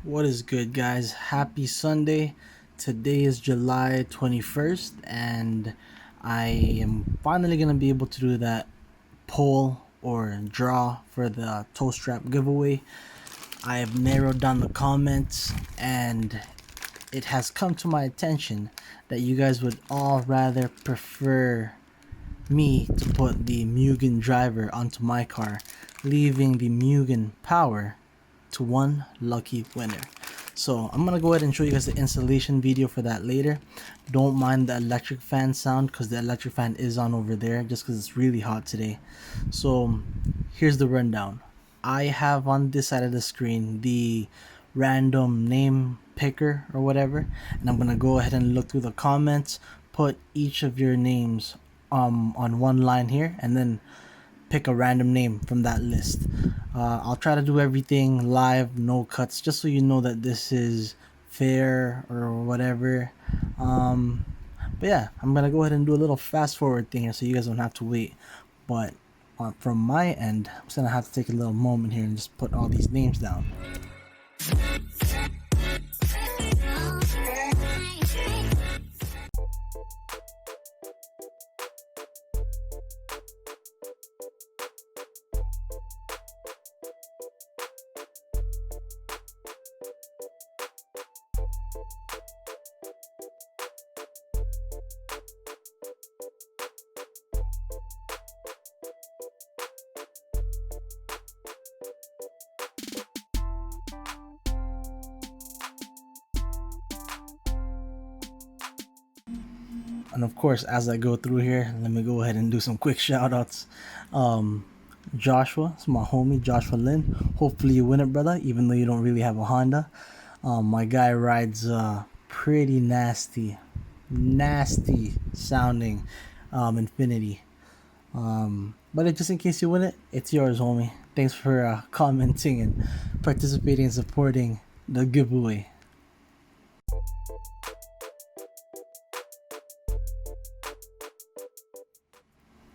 What is good, guys? Happy Sunday. Today is July 21st, and I am finally going to be able to do that poll or draw for the toe strap giveaway. I have narrowed down the comments, and it has come to my attention that you guys would all rather prefer me to put the Mugen driver onto my car, leaving the Mugen power to one lucky winner. So I'm gonna go ahead and show you guys the installation video for that later. Don't mind the electric fan sound because the electric fan is on over there just because it's really hot today. So here's the rundown. I have on this side of the screen the random name picker or whatever, and I'm gonna go ahead and look through the comments, put each of your names on one line here, and then pick a random name from that list. I'll try to do everything live, no cuts, just so you know that this is fair or whatever. But yeah, I'm gonna go ahead and do a little fast forward thing here so you guys don't have to wait. But from my end, I'm just gonna have to take a little moment here and just put all these names down. And of course, as I go through here, let me go ahead and do some quick shout outs. Joshua, it's my homie Joshua Lynn. Hopefully you win it, brother, even though you don't really have a Honda. My guy rides pretty nasty sounding Infinity. But just in case you win it, it's yours, homie. Thanks for commenting and participating and supporting the giveaway.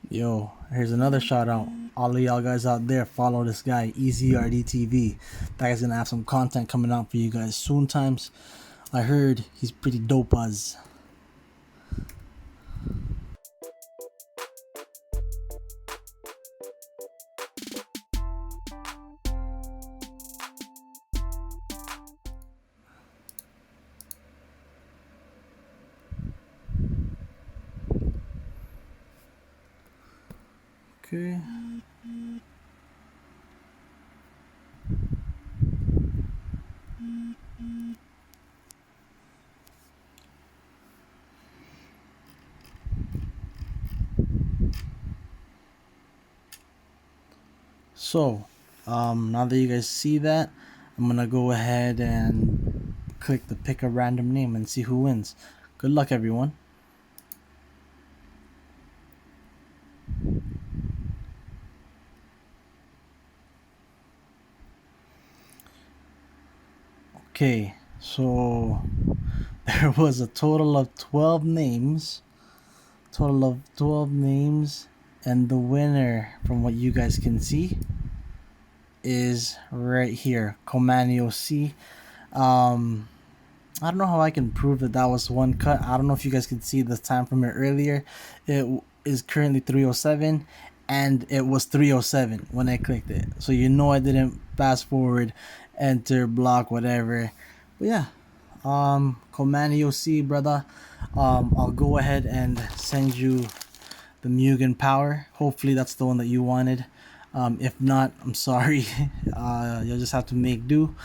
Yo, here's another shout out. All of y'all guys out there, follow this guy, EasyRDTV. That guy's gonna have some content coming out for you guys soon times. I heard he's pretty dope as. Okay. So, now that you guys see that, I'm gonna go ahead and click the pick a random name and see who wins. Good luck, everyone. Okay, so there was a total of 12 names. And the winner, from what you guys can see, is right here, Comanio C. I don't know how I can prove that that was one cut. I don't know if you guys can see the time from it earlier. It is currently 3:07, and it was 3:07 when I clicked it. So you know I didn't fast forward, enter, block, whatever. But yeah, Comanio C, brother. I'll go ahead and send you the Mugen Power. Hopefully that's the one that you wanted. If not, I'm sorry. You'll just have to make do.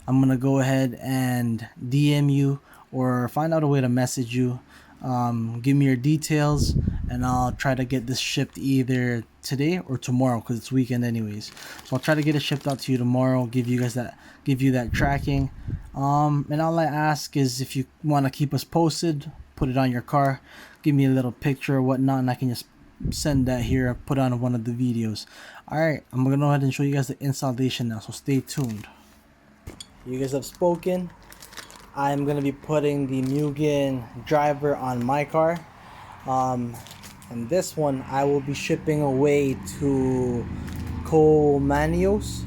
I'm gonna go ahead and DM you or find out a way to message you. Give me your details, and I'll try to get this shipped either today or tomorrow because it's weekend anyways. So I'll try to get it shipped out to you tomorrow. Give you that tracking. And all I ask is if you want to keep us posted, put it on your car, give me a little picture or whatnot, and I can just send that here, put on one of the videos. Alright, I'm gonna go ahead and show you guys the installation now, so stay tuned. You guys have spoken. I'm gonna be putting the Mugen driver on my car, and this one I will be shipping away to Comanios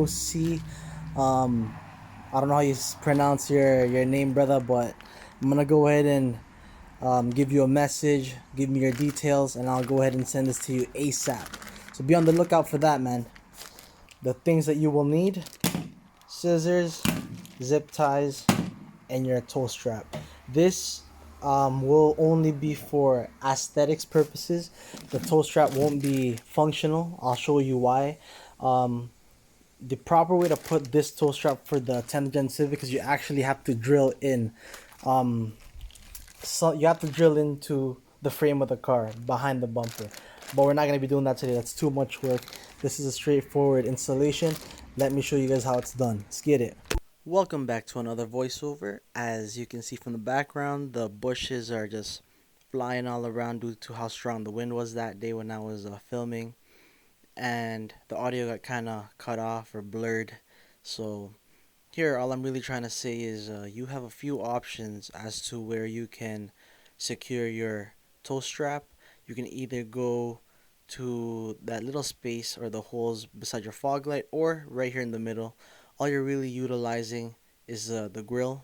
C. I don't know how you pronounce your name, brother, but I'm gonna go ahead and give you a message, give me your details, and I'll go ahead and send this to you ASAP. So be on the lookout for that, man. The things that you will need: scissors, zip ties, and your toe strap. This will only be for aesthetics purposes. The toe strap won't be functional. I'll show you why. The proper way to put this toe strap for the 10th gen Civic is you actually have to drill in. So you have to drill into the frame of the car behind the bumper. But we're not going to be doing that today. That's too much work. This is a straightforward installation. Let me show you guys how it's done. Let's get it. Welcome back to another voiceover. As you can see from the background, the bushes are just flying all around due to how strong the wind was that day when I was filming. And the audio got kind of cut off or blurred. So here, all I'm really trying to say is you have a few options as to where you can secure your toe strap. You can either go to that little space or the holes beside your fog light, or right here in the middle. All you're really utilizing is the grill,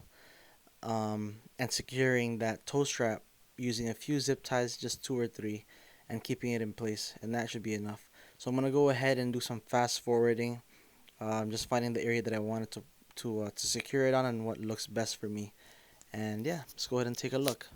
and securing that toe strap using a few zip ties, just two or three, and keeping it in place, and that should be enough. So I'm gonna go ahead and do some fast forwarding, just finding the area that I wanted to secure it on and what looks best for me. And yeah, let's go ahead and take a look.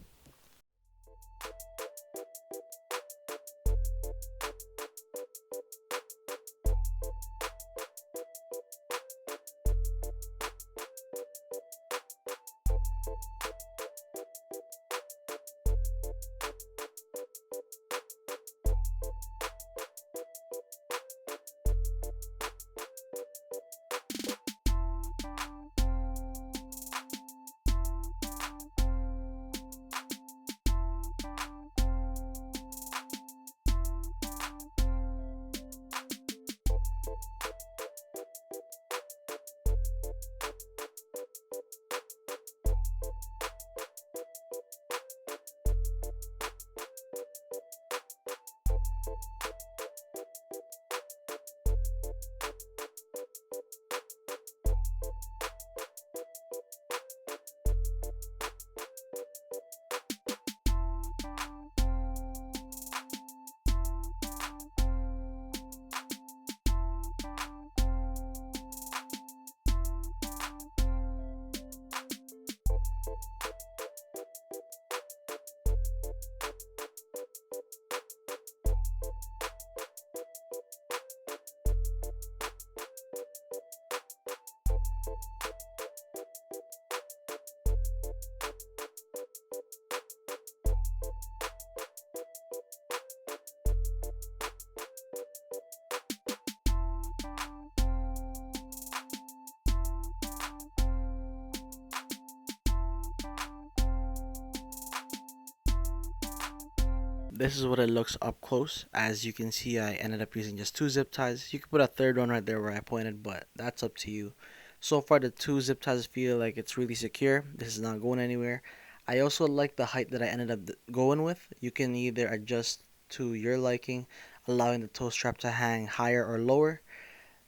This is what it looks up close. As you can see, I ended up using just two zip ties. You could put a third one right there where I pointed, but that's up to you. So far, the two zip ties feel like it's really secure. This is not going anywhere. I also like the height that I ended up going with. You can either adjust to your liking, allowing the toe strap to hang higher or lower.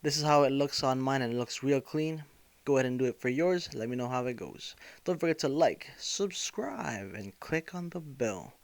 This is how it looks on mine, and it looks real clean. Go ahead and do it for yours. Let me know how it goes. Don't forget to like, subscribe, and click on the bell